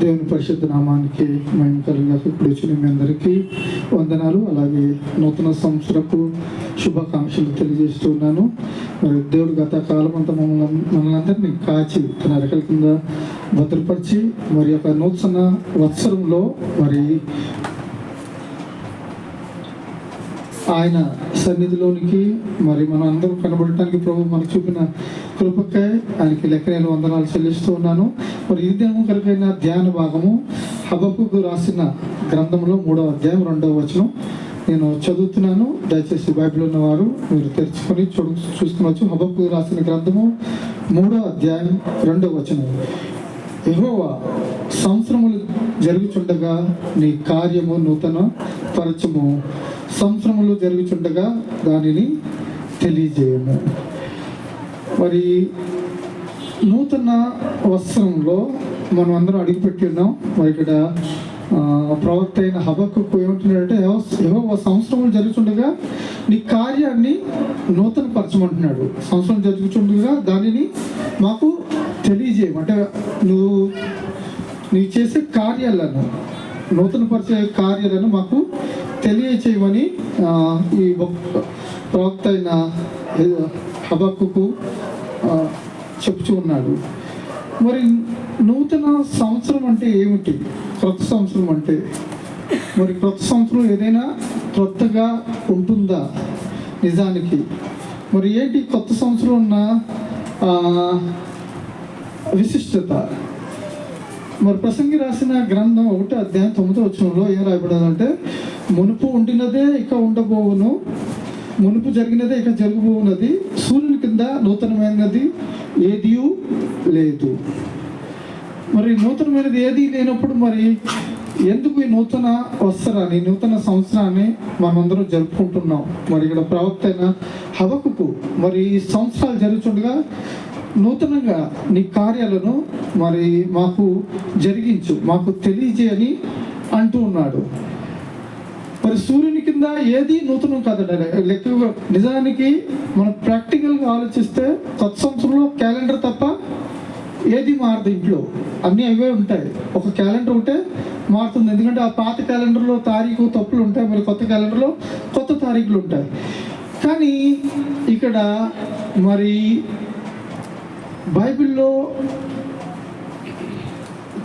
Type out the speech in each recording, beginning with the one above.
దేవుని పరిశుద్ధ నామానికి మహిమ కలుగుగాక. ఇప్పుడు వచ్చిన మీ అందరికీ వందనాలు, అలాగే నూతన సంవత్సరపు శుభాకాంక్షలు తెలియజేస్తున్నాను. మరి దేవుడు గత కాలం అంతా మనల్ని అందరినీ కాచి తన రెక్కల కింద భద్రపరిచి మరి యొక్క నూతన వత్సరంలో మరి ఆయన సన్నిధిలోనికి మరి మనం అందరూ కనబడటానికి ప్రభు మనకు చూపిన కృపకై ఆయనకి లెక్కలేని వందనాలు చెల్లిస్తూ ఉన్నాను. మరి ఈ దినము కనుకైన ధ్యాన భాగము హబక్కుకు రాసిన గ్రంథంలో 3వ అధ్యాయం 2వ వచనం నేను చదువుతున్నాను. దయచేసి బైబిల్ ఉన్నవారు మీరు తెరుచుకొని చూసుకోవచ్చు. హబక్కుకు రాసిన గ్రంథము 3వ అధ్యాయం 2వ వచనం. యెహోవా, సంవత్సరములు జరుగుచుండగా నీ కార్యము నూతన పరచము, సంవత్సరములు జరుగుచుండగా దానిని తెలియజేయము. మరి నూతన వస్త్రంలో మనం అందరం అడుగుపెట్టి ఉన్నాం. మరి ఇక్కడ ప్రవక్త అయిన హబక్కుకు ఏమంటున్నాడంటే, యెహోవా సంవత్సరములు జరుగుచుండగా నీ కార్యాన్ని నూతన పరచమంటున్నాడు. సంవత్సరం జరుగుచుండగా దానిని మాకు తెలియజేయము, అంటే నువ్వు చేసే కార్యాలను, నూతన పరిచే కార్యాలను మాకు తెలియచేయమని ఈ ప్రవక్త అయిన హబక్కుకు చెప్తూ ఉన్నాడు. మరి నూతన సంవత్సరం అంటే ఏమిటి? క్రొత్త సంవత్సరం అంటే మరి క్రొత్త సంవత్సరం ఏదైనా క్రొత్తగా ఉంటుందా? నిజానికి మరి ఏంటి కొత్త సంవత్సరం ఉన్న విశిష్టత? మరి ప్రసంగి రాసిన గ్రంథం 1వ అధ్యాయం 9వ వచనంలో ఏం రాయబడిందంటే, మునుపు ఉండినదే ఇక ఉండబోవును, మునుపు జరిగినదే ఇక జరగబోవున్నది, సూర్యుని కింద నూతనమైనది ఏదీ లేదు. మరి నూతనమైనది ఏదీ లేనప్పుడు మరి ఎందుకు ఈ నూతన వస్త్రాన్ని, నూతన సంవత్సరాన్ని మనమందరం జరుపుకుంటున్నాం? మరి ఇక్కడ ప్రవక్త అయిన హబక్కుకు మరి సంవత్సరాలు జరుగుతుండగా నూతనంగా నీ కార్యాలను మరి మాకు జరిగించు, మాకు తెలియజేయని అంటూ ఉన్నాడు. మరి సూర్యుని కింద ఏది నూతనం కాదండి. లెక్క నిజానికి మనం ప్రాక్టికల్గా ఆలోచిస్తే కొత్త సంవత్సరంలో క్యాలెండర్ తప్ప ఏది మారదు. ఇంట్లో అన్నీ అవే ఉంటాయి. ఒక క్యాలెండర్ ఉంటే మారుతుంది, ఎందుకంటే ఆ పాత క్యాలెండర్లో తారీఖు తప్పులు ఉంటాయి, మరి కొత్త క్యాలెండర్లో కొత్త తారీఖులు ఉంటాయి. కానీ ఇక్కడ మరి బైబిల్లో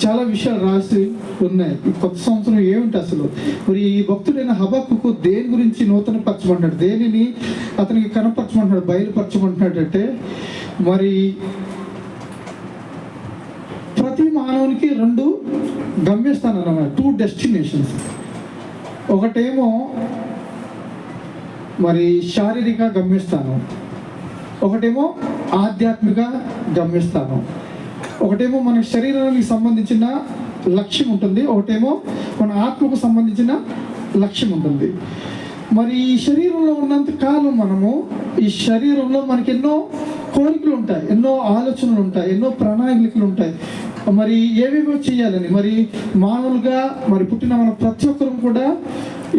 చాలా విషయాలు రాసి ఉన్నాయి. ఈ కొత్త సంవత్సరం ఏమిటి అసలు? మరి ఈ భక్తుడైన హబక్కుకు దేని గురించి నూతన పరచమంటున్నాడు, దేనిని అతనికి కనపరచమంటున్నాడు, బయలుపరచమంటున్నాడు అంటే, మరి ప్రతి మానవునికి 2 గమ్యస్థానాలు అన్నమాట, 2 డెస్టినేషన్స్. ఒకటేమో మరి శారీరక గమ్యస్థానం, ఒకటేమో ఆధ్యాత్మిక గమ్యస్థానం. ఒకటేమో మన శరీరానికి సంబంధించిన లక్ష్యం ఉంటుంది, ఒకటేమో మన ఆత్మకు సంబంధించిన లక్ష్యం ఉంటుంది. మరి ఈ శరీరంలో ఉన్నంత కాలం మనము ఈ శరీరంలో మనకి ఎన్నో కోరికలు ఉంటాయి, ఎన్నో ఆలోచనలు ఉంటాయి, ఎన్నో ప్రణాళికలు ఉంటాయి. మరి ఏవేవో చేయాలని, మరి మామూలుగా మరి పుట్టిన మన ప్రతి ఒక్కరం కూడా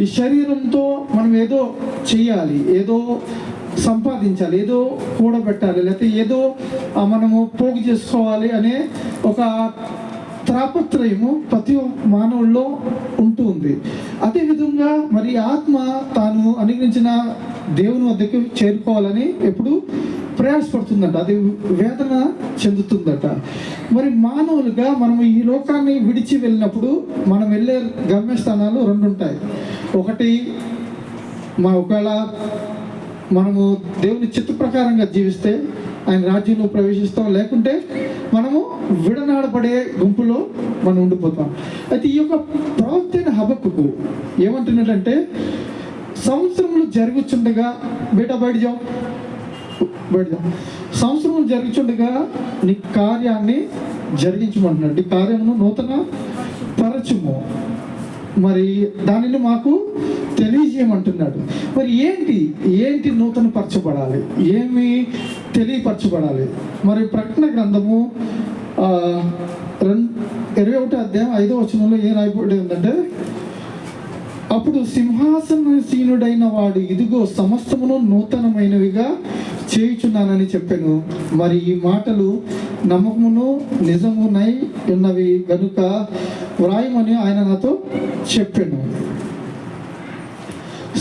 ఈ శరీరంతో మనం ఏదో చేయాలి, ఏదో సంపాదించాలి, ఏదో కూడబెట్టాలి, లేకపోతే ఏదో మనము పోగు చేసుకోవాలి అనే ఒక తాపత్రయము ప్రతి మానవుల్లో ఉంటూ ఉంది. అదేవిధంగా మరి ఆత్మ తాను అనుగ్రహించిన దేవుని వద్దకు చేరుకోవాలని ఎప్పుడు ప్రయాసపడుతుందట, అది వేదన చెందుతుందట. మరి మానవులుగా మనము ఈ లోకాన్ని విడిచి వెళ్ళినప్పుడు మనం వెళ్ళే గమ్యస్థానాలు 2 ఉంటాయి. ఒకటి ఒకవేళ మనము దేవుని చిత్త ప్రకారంగా జీవిస్తే ఆయన రాజ్యంలో ప్రవేశిస్తాం, లేకుంటే మనము విడనాడబడే గుంపులో మనం ఉండిపోతాం. అయితే ఈ యొక్క ప్రవక్త హబక్కుకు ఏమంటున్నాడంటే, సంవత్సరములు జరుగుచుండగా బయట సంవత్సరములు జరుగుచుండగా నీ కార్యాన్ని జరిగించమంటున్నాడు. నీ కార్యమును నూతన పరచుము, మరి దానిని మాకు తెలియజేయమంటున్నాడు. మరి ఏంటి నూతన పరచబడాలి, ఏమి తెలియపరచబడాలి? మరి ప్రకటన గ్రంథము 21వ అధ్యాయం 5వ వచనంలో ఏం రాయబడి ఉందంటే, అప్పుడు సింహాసనసీనుడైన వాడు ఇదిగో సమస్తమును నూతనమైనవిగా చేయుచున్నానని చెప్పాను. మరి ఈ మాటలు నమ్మకమును నిజమునై ఉన్నవి గనుక వ్రాయమని ఆయన నాతో చెప్పాను.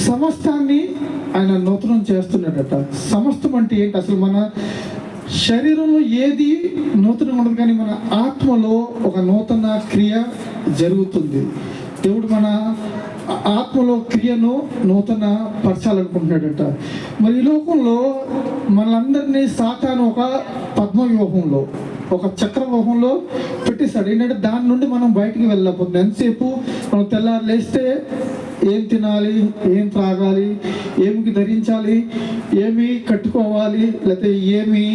సమస్తాన్ని ఆయన నూతనం చేస్తున్నాడట. సమస్తం అంటే ఏంటి? అసలు మన శరీరంలో ఏది నూతనంగా ఉండదు, కానీ మన ఆత్మలో ఒక నూతన క్రియ జరుగుతుంది. దేవుడు మన ఆత్మలో క్రియను నూతన పరచాలనుకుంటున్నాడట. మరి ఈ లోకంలో మనందరినీ సాతాను ఒక పద్మవ్యూహంలో, ఒక చక్రవ్యూహంలో పెట్టేశాడు. ఏంటంటే దాని నుండి మనం బయటికి వెళ్ళకపోతుంది. ఎంతసేపు మనం తెల్లారు లేస్తే ఏం తినాలి, ఏం త్రాగాలి, ఏమికి ధరించాలి, ఏమి కట్టుకోవాలి, లేకపోతే ఏమి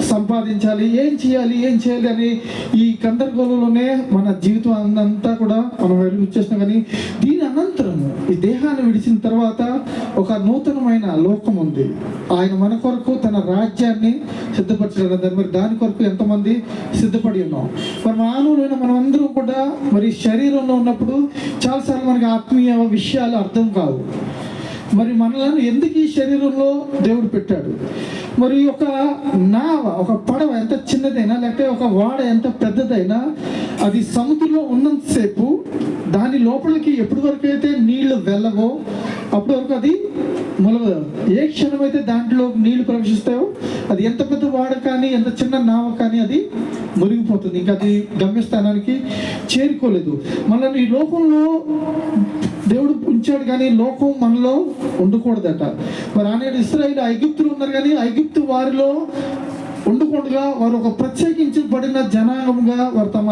సంపాదించాలి, ఏం చేయాలి అని ఈ గందరగోళంలోనే మన జీవితం అంతా కూడా మనం వెలిగించేసినాం. కానీ దీని అనంతరము ఈ దేహాన్ని విడిచిన తర్వాత ఒక నూతనమైన లోకం ఉంది. ఆయన మన కొరకు తన రాజ్యాన్ని సిద్ధపరచడం. మరి దాని కొరకు ఎంతమంది సిద్ధపడి ఉన్నాం? మరి మానవులైన మనం అందరం కూడా మరి శరీరంలో ఉన్నప్పుడు చాలాసార్లు మనకి ఆత్మీయ విషయాలు అర్థం కావు. మరి మనలను ఎందుకు ఈ శరీరంలో దేవుడు పెట్టాడు? మరి ఒక నావ, ఒక పడవ ఎంత చిన్నదైనా, లేకపోతే ఒక వాడ ఎంత పెద్దదైనా, అది సముద్రంలో ఉన్నంతసేపు దాని లోపలికి ఎప్పటి వరకు అయితే నీళ్లు వెళ్ళవో అప్పటి వరకు అది మొలగదు. ఏ క్షణమైతే దాంట్లో నీళ్లు ప్రవేశిస్తాయో అది ఎంత పెద్ద వాడ కానీ, ఎంత చిన్న నావ కానీ అది మునిగిపోతుంది. ఇంకా అది గమ్యస్థానానికి చేరుకోలేదు. మనల్ని ఈ లోకంలో దేవుడు ఉంచాడు, కానీ లోకం మనలో ఉండకూడదట. మరి ఆనాడు ఇశ్రాయేలు ఐగుప్తులు ఉన్నారు, కానీ ఐగుప్తు వారిలో ఉండకుండా వారు ఒక ప్రత్యేకించబడిన జనాంగంగా వారు తమ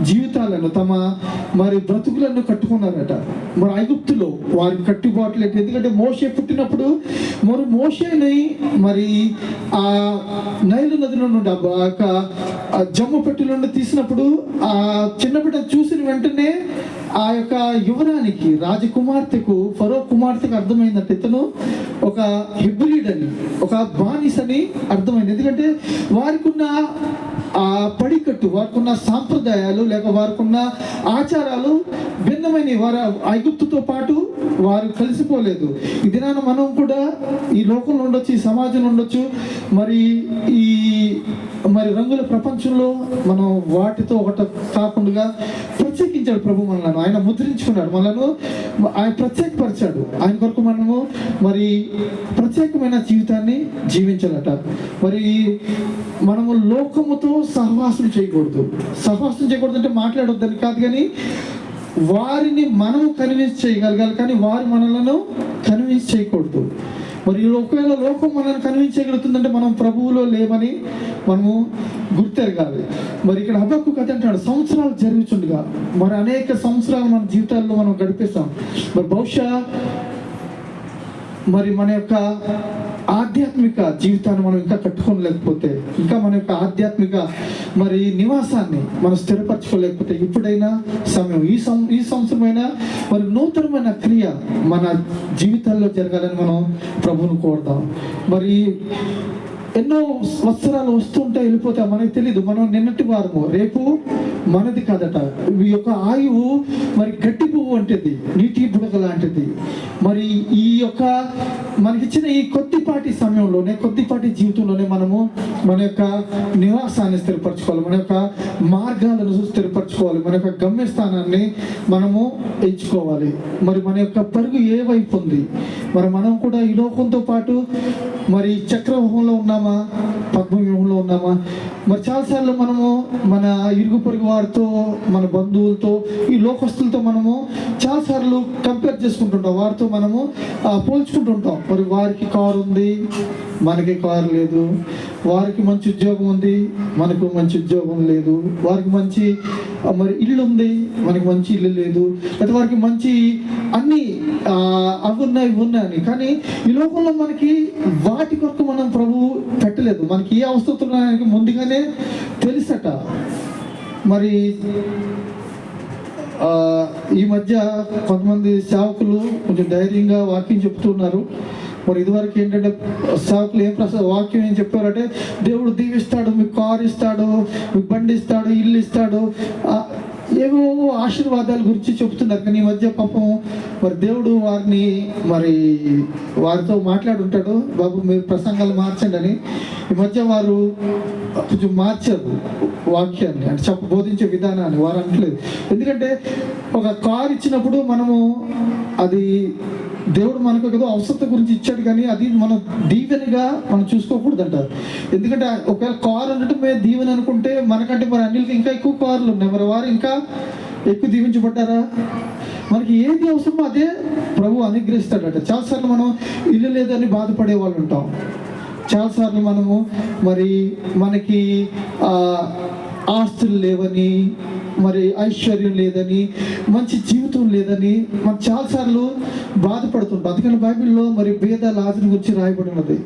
జీవితాలను, తమ మరి బ్రతుకులను కట్టుకున్నారట. మరి ఐగుప్తులో వారి కట్టుబాట్లు ఏంటి? ఎందుకంటే మోషే పుట్టినప్పుడు మరి మోషేని మరి ఆ నైలు నదిలో నుండి ఆ జమ్ము పెట్టి నుండి తీసినప్పుడు ఆ చిన్న బిడ్డ చూసిన వెంటనే ఆ యొక్క యువరానికి, రాజకుమార్తెకు, ఫరో కుమార్తెకు అర్థమైందంటే ఇతను ఒక హెబ్రీడ్ అని, ఒక బానిస అని అర్థమైంది. ఎందుకంటే వారికి ఉన్న ఆ పడికట్టు, వారికి ఉన్న సాంప్రదాయాలు లేక వారికి ఉన్న ఆచారాలు భిన్నమైనవి. వారు ఐగుప్తుతో పాటు వారు కలిసిపోలేదు. ఈ దినాన మనం కూడా ఈ లోకంలో ఉండొచ్చు, ఈ సమాజంలో ఉండొచ్చు, మరి రంగుల ప్రపంచంలో మనం వాటితో ఒకటి కాకుండా ప్రత్యేకించాడు ప్రభు మనలను. ఆయన ముద్రించుకున్నాడు మనను, ఆయన ప్రత్యేకపరిచాడు. ఆయన కొరకు మనము మరి ప్రత్యేకమైన జీవితాన్ని జీవించాలట. మరి మనము లోకముతో సహవాసం చేయకూడదు. సహవాసం చేయకూడదు అంటే మాట్లాడొద్దని కాదు, కానీ వారిని మనము కన్విన్స్ చేయగలగాలి, కానీ వారు మనలను కన్విన్స్ చేయకూడదు. మరి ఒకవేళ లోకం మనల్ని కన్విన్స్ చేయగలుగుతుందంటే మనం ప్రభువులో లేమని మనము గుర్తెరగాలి. మరి ఇక్కడ హబక్కు కథ అంటాడు, సంవత్సరాలు జరుగుతుండగా మరి అనేక సంవత్సరాలు మన జీవితాల్లో మనం గడిపేస్తాం. మరి బహుశా మరి మన యొక్క ఆధ్యాత్మిక జీవితాన్ని మనం ఇంకా కట్టుకోలేకపోతే, ఇంకా మన యొక్క ఆధ్యాత్మిక మరి నివాసాన్ని మనం స్థిరపరచుకోలేకపోతే ఇప్పుడైనా సమయం, ఈ సంవత్సరమైనా మరి నూతనమైన క్రియ మన జీవితాల్లో జరగాలని మనం ప్రభువును కోరుదాం. మరి ఎన్నో సంవత్సరాలు వస్తుంటే వెళ్ళిపోతే మనకి తెలీదు. మనం నిన్నటి వారము, రేపు మనది కాదట. ఈ యొక్క ఆయువు మరి గట్టి పువ్వు అంటేది, నీటి బుడగ లాంటిది. మరి ఈ యొక్క మనకిచ్చిన ఈ కొద్దిపాటి సమయంలోనే, కొద్దిపాటి జీవితంలోనే మనము మన యొక్క నివాసాన్ని స్థిరపరచుకోవాలి, మన యొక్క మార్గాలను స్థిరపరచుకోవాలి, మన యొక్క గమ్యస్థానాన్ని మనము ఎంచుకోవాలి. మరి మన యొక్క పరుగు ఏ వైపు ఉంది? మరి మనం కూడా ఈ లోకంతో పాటు మరి చక్రవ్యూహంలో ఉన్నామా, పద్మవ్యూహంలో ఉన్నామా? మరి చాలాసార్లు మనము మన ఇరుగు పొరుగు వారితో, మన బంధువులతో, ఈ లోకస్తులతో మనము చాలాసార్లు కంపేర్ చేసుకుంటుంటాం. వారితో మనము పోల్చుకుంటుంటాం. మరి వారికి కారు ఉంది, మనకి కారు లేదు. వారికి మంచి ఉద్యోగం ఉంది, మనకు మంచి ఉద్యోగం లేదు. వారికి మంచి మరి ఇల్లు ఉంది, మనకి మంచి ఇల్లు లేదు. లేకపోతే వారికి మంచి అన్నీ అవి ఉన్నాయి, ఇవి ఉన్నాయని. కానీ ఈ లోకంలో మనకి వాటి కొరకు మనం ప్రభు పెట్టలేదు. మనకి ఏ అవసరం ముందుగానే తెలుసట. మరి ఈ మధ్య కొంతమంది సేవకులు కొంచెం ధైర్యంగా వాక్యం చెప్తున్నారు. మరి ఇదివరకు ఏంటంటే సేవకులు వాక్యం ఏం చెప్పారంటే, దేవుడు దీవిస్తాడు, మీకు కారు ఇస్తాడు, మీకు బండి ఇస్తాడు, ఇల్లు ఇస్తాడు. ఏవో ఆశీర్వాదాల గురించి చెప్తున్నారు. కానీ ఈ మధ్య పాపం మరి దేవుడు వారితో మాట్లాడుంటాడు, బాబు మీరు ప్రసంగాలు మార్చండి అని. ఈ మధ్య వారు కొంచెం మార్చారు వాక్యాన్ని, అంటే బోధించే విధానాన్ని వారు అంటలేదు. ఎందుకంటే ఒక కారు ఇచ్చినప్పుడు మనము అది దేవుడు మనకు ఏదో అవసరత గురించి ఇచ్చాడు, కానీ అది మనం దీవెనగా మనం చూసుకోకూడదు అంటారు. ఎందుకంటే ఒకవేళ కారు అనటమే దీవెన అనుకుంటే మనకంటే మరి అన్నిటికీ ఇంకా ఎక్కువ కార్లు ఉన్నాయి, మరి వారు ఇంకా ఎక్కువ దీవించబడ్డారా? మనకి ఏది అవసరమో అదే ప్రభు అనుగ్రహిస్తాడట. చాలాసార్లు మనం ఇల్లు లేదని బాధపడే వాళ్ళు ఉంటాం. చాలాసార్లు మనకి ఆస్తులు లేవని, మరి ఐశ్వర్యం లేదని, మంచి జీవితం లేదని మనం చాలాసార్లు బాధపడుతుంటాం. అందుకని బైబిల్లో మరి భేద లాజరు గురించి రాయబడి ఉన్నది.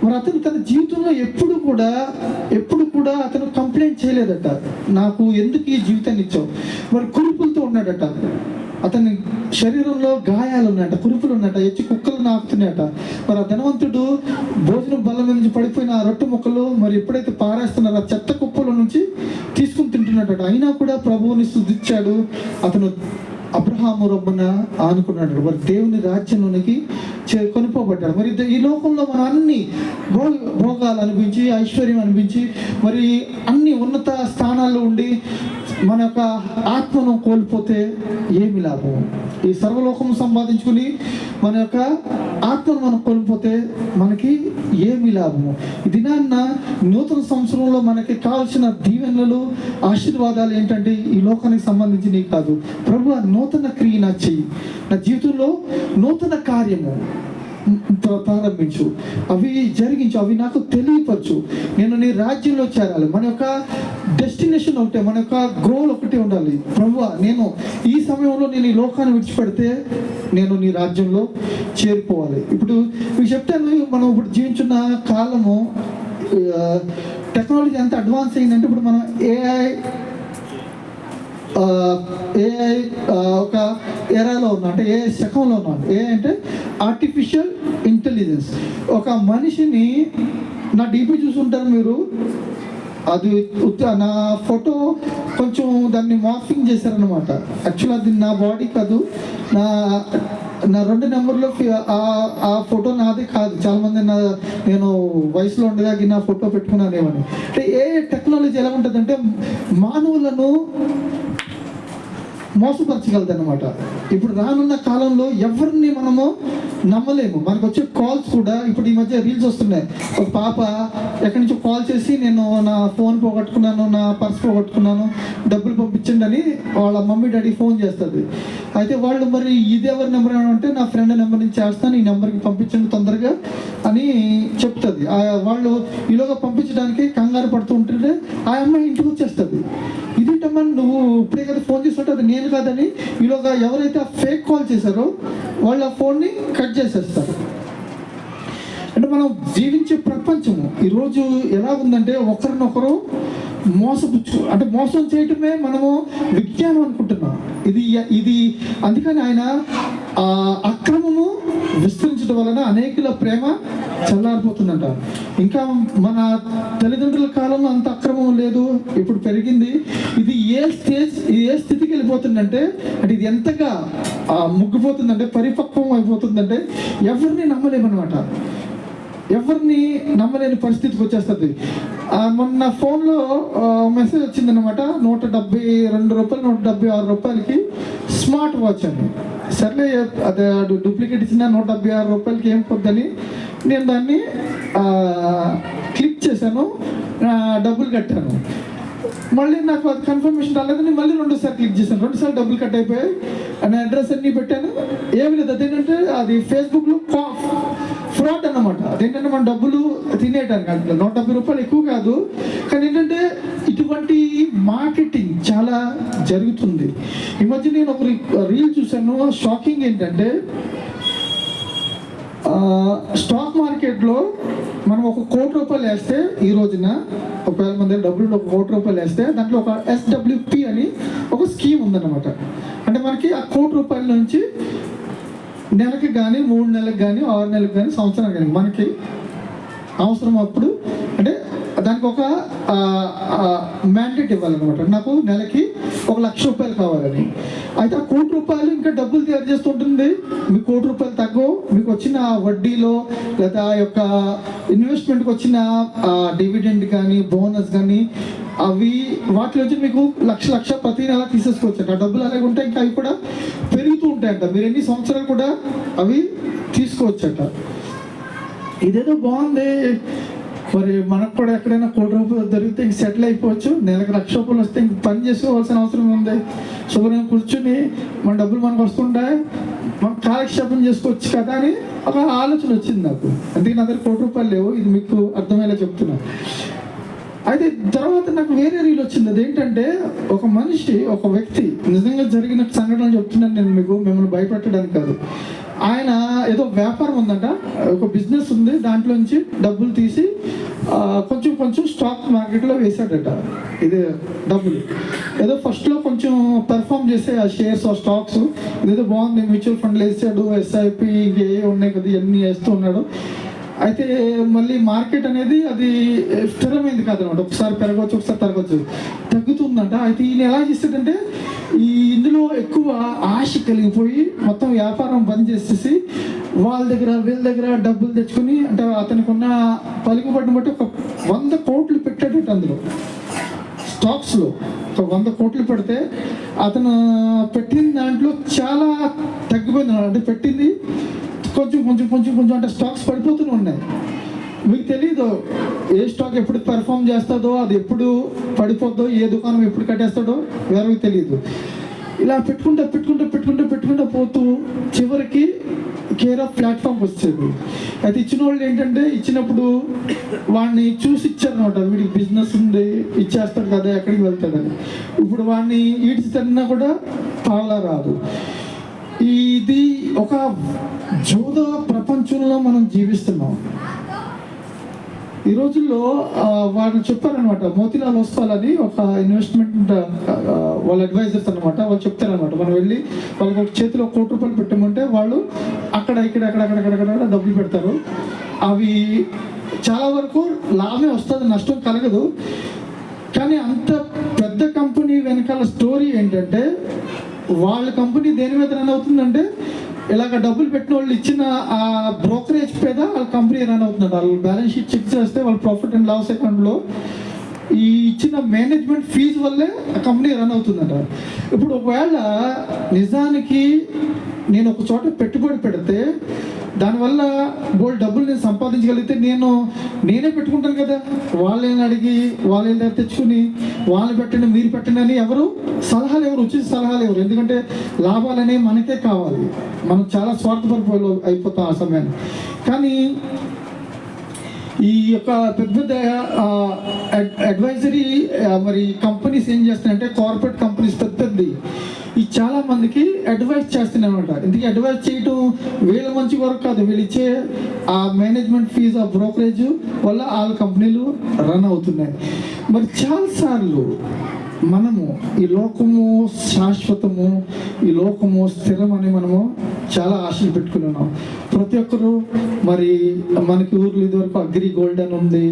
మరి అతను తన జీవితంలో ఎప్పుడు కూడా అతను కంప్లైంట్ చేయలేదట, నాకు ఎందుకు ఈ జీవితాన్ని ఇచ్చావు. మరి కురుపులతో ఉన్నాడట, అతని శరీరంలో గాయాలు ఉన్నాయట, కురుపులు ఉన్నాయట, ఎచ్చి కుక్కలు నాకుతున్నాయట. మరి ఆ ధనవంతుడు భోజనం బల్ల నుంచి పడిపోయిన ఆ రొట్టె ముక్కలు మరి ఎప్పుడైతే పారేస్తున్నారో ఆ చెత్త కుప్పల నుంచి తీసుకుని తింటున్నాడట. అయినా కూడా ప్రభువుని స్తుతించాడు. అతను అబ్రహాము రొమ్మన ఆనుకున్నాడు. మరి దేవుని రాజ్యంలోనికి కొనుక్కోబడ్డాడు. మరి ఈ లోకంలో మనం అన్ని భోగాలు అనిపించి, ఐశ్వర్యం అనిపించి, మరి అన్ని ఉన్నత స్థానాల్లో ఉండి మన యొక్క ఆత్మను కోల్పోతే ఏమి లాభం? ఈ సర్వలోకం సంపాదించుకుని మన యొక్క ఆత్మను మనం కోల్పోతే మనకి ఏమి లాభము? ఈ దినాన్న నూతన సంవత్సరంలో మనకి కావాల్సిన దీవెనలు, ఆశీర్వాదాలు ఏంటంటే ఈ లోకానికి సంబంధించినవి కాదు. ప్రభు నూతన క్రియ నా చెయ్యి, నా జీవితంలో నూతన కార్యము ప్రారంభించు, అవి జరిగించు, అవి నాకు తెలియపరచు, నేను నీ రాజ్యంలో చేరాలి. మన యొక్క డెస్టినేషన్ ఒకటే, మన యొక్క గోల్ ఒకటే ఉండాలి. ప్రభువా, నేను ఈ సమయంలో నేను ఈ లోకాన్ని విడిచిపెడితే నేను నీ రాజ్యంలో చేరిపోవాలి. ఇప్పుడు మీకు చెప్తాను, మనం ఇప్పుడు జీవించున్న కాలము టెక్నాలజీ ఎంత అడ్వాన్స్ అయిందంటే, ఇప్పుడు మనం ఏఐ ఒక ఎరాలో ఉన్నాం, అంటే ఏఐ శకంలో ఉన్నాం. ఏఐ అంటే ఆర్టిఫిషియల్ ఇంటెలిజెన్స్. ఒక మనిషిని, నా డీపీ చూసుంటారు మీరు, అది నా ఫోటో కొంచెం దాన్ని మార్ఫింగ్ చేశారనమాట. యాక్చువల్ అది నా బాడీ కాదు, నా 2 నెంబర్లో ఆ ఫోటో నాది కాదు. చాలామంది నేను వయసులో ఉండగా నా ఫోటో పెట్టుకున్నానేమని. అంటే ఏ టెక్నాలజీ ఎలా ఉంటుందంటే మానవులను మోసపరచగలదు అనమాట. ఇప్పుడు రానున్న కాలంలో ఎవరిని మనము నమ్మలేము. మనకు వచ్చే కాల్స్ కూడా, ఇప్పుడు ఈ మధ్య రీల్స్ వస్తున్నాయి. ఒక పాప ఎక్కడి నుంచో కాల్ చేసి, నేను నా ఫోన్ పోగొట్టుకున్నాను, నా పర్స్ పోగొట్టుకున్నాను, డబ్బులు పంపించండి అని వాళ్ళ మమ్మీ డాడీ ఫోన్ చేస్తుంది. అయితే వాళ్ళు మరి ఇది ఎవరి నెంబర్ అంటే, నా ఫ్రెండ్ నెంబర్ నుంచి చేస్తాను, ఈ నెంబర్కి పంపించండి తొందరగా అని చెప్తుంది. వాళ్ళు ఈలోగా పంపించడానికి కంగారు పడుతూ ఉంటుంటే ఆ అమ్మాయి ఇంటికి వచ్చేస్తుంది. ఇదేంటమ్మా నువ్వు ఇప్పుడే కదా ఫోన్ చేస్తుంటే అది నేను కాదని ఈలోగా ఎవరైతే ఆ ఫేక్ కాల్ చేశారో వాళ్ళు ఆ ఫోన్ని కట్ చేసేస్తారు. అంటే మనం జీవించే ప్రపంచము ఈరోజు ఎలా ఉందంటే, ఒకరినొకరు మోసం చేయటమే మనము విజ్ఞానం అనుకుంటున్నాం. ఇది అందుకని ఆయన అక్రమము విస్తరించడం వలన అనేకుల ప్రేమ చల్లారిపోతుందంట. ఇంకా మన తల్లిదండ్రుల కాలంలో అంత అక్రమం లేదు, ఇప్పుడు పెరిగింది. ఇది ఏ స్థితికి వెళ్ళిపోతుందంటే, అంటే ఇది ఎంతగా ముగ్గిపోతుందంటే, పరిపక్వం అయిపోతుందంటే ఎవరిని నమ్మలేమన్నమాట. ఎవరిని నమ్మలేని పరిస్థితికి వచ్చేస్తుంది. మొన్న ఫోన్లో మెసేజ్ వచ్చిందనమాట, 172 రూపాయలు, 176 రూపాయలకి స్మార్ట్ వాచ్ అని. సర్లే, అదే డూప్లికేట్ ఇచ్చిన 176 రూపాయలకి ఏం పొద్దని నేను దాన్ని క్లిక్ చేశాను, డబ్బులు కట్టాను. మళ్ళీ నాకు అది కన్ఫర్మేషన్ రాలేదని మళ్ళీ 2సార్లు క్లిక్ చేశాను. 2సార్లు డబ్బులు కట్ అయిపోయాయి. నా అడ్రస్ అన్నీ పెట్టాను, ఏమి లేదు. అదేంటంటే అది ఫేస్బుక్లో ఫ్రాడ్ అన్నమాట. అదేంటంటే మన డబ్బులు తినేయటానికి. 170 రూపాయలు ఎక్కువ కాదు, కానీ ఏంటంటే ఇటువంటి మార్కెటింగ్ చాలా జరుగుతుంది. ఈ మధ్య నేను ఒక రీల్ చూశాను, షాకింగ్ ఏంటంటే, స్టాక్ మార్కెట్లో మనం 1 కోటి రూపాయలు వేస్తే, ఈ రోజున ఒకవేళ మన దగ్గర డబ్బులు 1 కోటి రూపాయలు వేస్తే దాంట్లో ఒక SWP అని ఒక స్కీమ్ ఉందన్నమాట. అంటే మనకి ఆ 1 కోటి రూపాయల నుంచి నెలకి కానీ, 3 నెలలకు కానీ, 6 నెలలకు కానీ, సంవత్సరానికి కానీ మనకి అవసరం అప్పుడు, అంటే దానికి ఒక మ్యాండేట్ ఇవ్వాలన్నమాట. నాకు నెలకి ₹1,00,000 కావాలని. అయితే ఆ ₹1,00,00,000 ఇంకా డబ్బులు తయారు చేస్తుంటుంది. మీకు ₹1,00,00,000 తగ్గవు, మీకు వచ్చిన వడ్డీలో లేదా ఆ యొక్క ఇన్వెస్ట్మెంట్కి వచ్చిన డివిడెండ్ కానీ బోనస్ కానీ అవి వాటిలో వచ్చి మీకు లక్ష ప్రతి నెల తీసేసుకోవచ్చంట. ఆ డబ్బులు అలాగే ఉంటాయి, ఇంకా అవి కూడా పెరుగుతూ ఉంటాయంట. మీరు ఎన్ని సంవత్సరాలు కూడా అవి తీసుకోవచ్చట. ఇదేదో బాగుంది, మరి మనకు కూడా ఎక్కడైనా ₹1,00,00,000 దొరికితే ఇంక సెటిల్ అయిపోవచ్చు. నెలకు ₹1,00,000 వస్తే ఇంక పని చేసుకోవాల్సిన అవసరం ఉంది. శుభ్రంగా కూర్చుని మన డబ్బులు మనకు వస్తుంటాయి, మనం కాలక్షేపం చేసుకోవచ్చు కదా అని ఒక ఆలోచన వచ్చింది నాకు. అందుకే నా దగ్గర ₹1,00,00,000 లేవు, ఇది మీకు అర్థమయ్యేలా చెప్తున్నా. అయితే తర్వాత నాకు వేరే రీల్ వచ్చింది. అదేంటంటే ఒక మనిషి, ఒక వ్యక్తి, నిజంగా జరిగిన సంఘటనలు చెప్తున్నాను నేను మీకు, మిమ్మల్ని భయపెట్టడానికి కాదు. ఆయన ఏదో వ్యాపారం ఉందంట, ఒక బిజినెస్ ఉంది, దాంట్లోంచి డబ్బులు తీసి కొంచెం కొంచెం స్టాక్ మార్కెట్లో వేసాడట. ఇది డబ్బులు ఏదో ఫస్ట్లో కొంచెం పెర్ఫామ్ చేసే ఆ షేర్స్, ఆ స్టాక్స్ ఇదేదో బాగుంది, మ్యూచువల్ ఫండ్లు వేసాడు, ఎస్ఐపి ఇంకే ఉన్నాయి కదా, ఇవన్నీ వేస్తూ ఉన్నాడు. అయితే మళ్ళీ మార్కెట్ అనేది అది స్థిరమైంది కాదనమాట, ఒకసారి పెరగవచ్చు ఒకసారి తగ్గవచ్చు, తగ్గుతుందంట. అయితే ఈయన ఎలా చేస్తాడంటే ఇందులో ఎక్కువ ఆశ కలిగిపోయి మొత్తం వ్యాపారం బంద్ చేసేసి వాళ్ళ దగ్గర వీళ్ళ దగ్గర డబ్బులు తెచ్చుకొని, అంటే అతనికి ఉన్న పలుకుబడిని బట్టి ఒక 100 కోట్లు పెట్టాడట అందులో, స్టాక్స్లో ఒక 100 కోట్లు పెడితే అతను పెట్టిన దాంట్లో చాలా తగ్గిపోయింది. అంటే పెట్టింది కొంచెం కొంచెం కొంచెం కొంచెం అంటే స్టాక్స్ పడిపోతూనే ఉన్నాయి. మీకు తెలీదు ఏ స్టాక్ ఎప్పుడు పెర్ఫామ్ చేస్తుందో, అది ఎప్పుడు పడిపోద్దో, ఏ దుకాణం ఎప్పుడు కట్టేస్తాడో ఎవరికి తెలియదు. ఇలా పెట్టుకుంటూ పోతూ చివరికి కేర్ ఆఫ్ ప్లాట్ఫామ్కి వచ్చేది. అయితే ఇచ్చిన వాళ్ళు ఏంటంటే ఇచ్చినప్పుడు వాడిని చూసి ఇచ్చారనమాట, వీడికి బిజినెస్ ఉంది ఇచ్చేస్తాడు కదా, ఎక్కడికి వెళ్తాడని. ఇప్పుడు వాడిని ఈడ్చి తన్నా కూడా పావలా రాదు. ఇది ఒక జూద ప్రపంచంలో మనం జీవిస్తున్నాం. ఈ రోజుల్లో వాళ్ళు చెప్పారనమాట, మోతీలాల్ ఓస్వాల్ అని ఒక ఇన్వెస్ట్మెంట్ వాళ్ళ అడ్వైజర్స్ అనమాట, వాళ్ళు చెప్తారనమాట, మనం వెళ్ళి వాళ్ళకి ఒక చేతిలో ₹1,00,00,000 పెట్టమంటే వాళ్ళు అక్కడ డబ్బులు పెడతారు. అవి చాలా వరకు లాభమే వస్తుంది, నష్టం కలగదు. కానీ అంత పెద్ద కంపెనీ వెనకాల స్టోరీ ఏంటంటే, వాళ్ళ కంపెనీ దేని మీద రన్ అవుతుందంటే ఇలాగ డబ్బులు పెట్టిన వాళ్ళు ఇచ్చిన ఆ బ్రోకరేజ్ మీద వాళ్ళ కంపెనీ రన్ అవుతుందంట. వాళ్ళు బ్యాలెన్స్ షీట్ చెక్ చేస్తే వాళ్ళ ప్రాఫిట్ అండ్ లాస్ అకౌంట్లో ఈ ఇచ్చిన మేనేజ్మెంట్ ఫీజు వల్లే ఆ కంపెనీ రన్ అవుతుందంట. ఇప్పుడు ఒకవేళ నిజానికి నేను ఒక చోట పెట్టుబడి పెడితే దానివల్ల బోల్డ్ డబ్బులు నేను సంపాదించగలిగితే నేనే పెట్టుకుంటాను కదా, వాళ్ళని అడిగి వాళ్ళ తెచ్చుకుని వాళ్ళు పెట్టండి మీరు పెట్టండి అని ఎవరు ఉచిత సలహాలు ఎవరు, ఎందుకంటే లాభాలనే మనకే కావాలి. మనం చాలా స్వార్థపరపు అయిపోతాం ఆ సమయాన్ని. కానీ ఈ యొక్క పెద్ద అడ్వైజరీ మరి కంపెనీస్ ఏం చేస్తున్నాయంటే, కార్పొరేట్ కంపెనీస్ పెద్దది ఈ చాలా మందికి అడ్వైజ్ చేస్తున్నాయి అనమాట. ఇందుకే అడ్వైజ్ చేయటం వీళ్ళ మంచి వరకు కాదు, వీళ్ళు ఇచ్చే ఆ మేనేజ్మెంట్ ఫీజు, ఆ బ్రోకరేజ్ వల్ల వాళ్ళ కంపెనీలు రన్ అవుతున్నాయి. మరి చాలాసార్లు మనము ఈ లోకము శాశ్వతము, ఈ లోకము స్థిరం అని మనము చాలా ఆశలు పెట్టుకుని ఉన్నాం. ప్రతి ఒక్కరు మరి మనకి ఊర్లో ఇదివరకు అగ్రి గోల్డ్ అని ఉంది,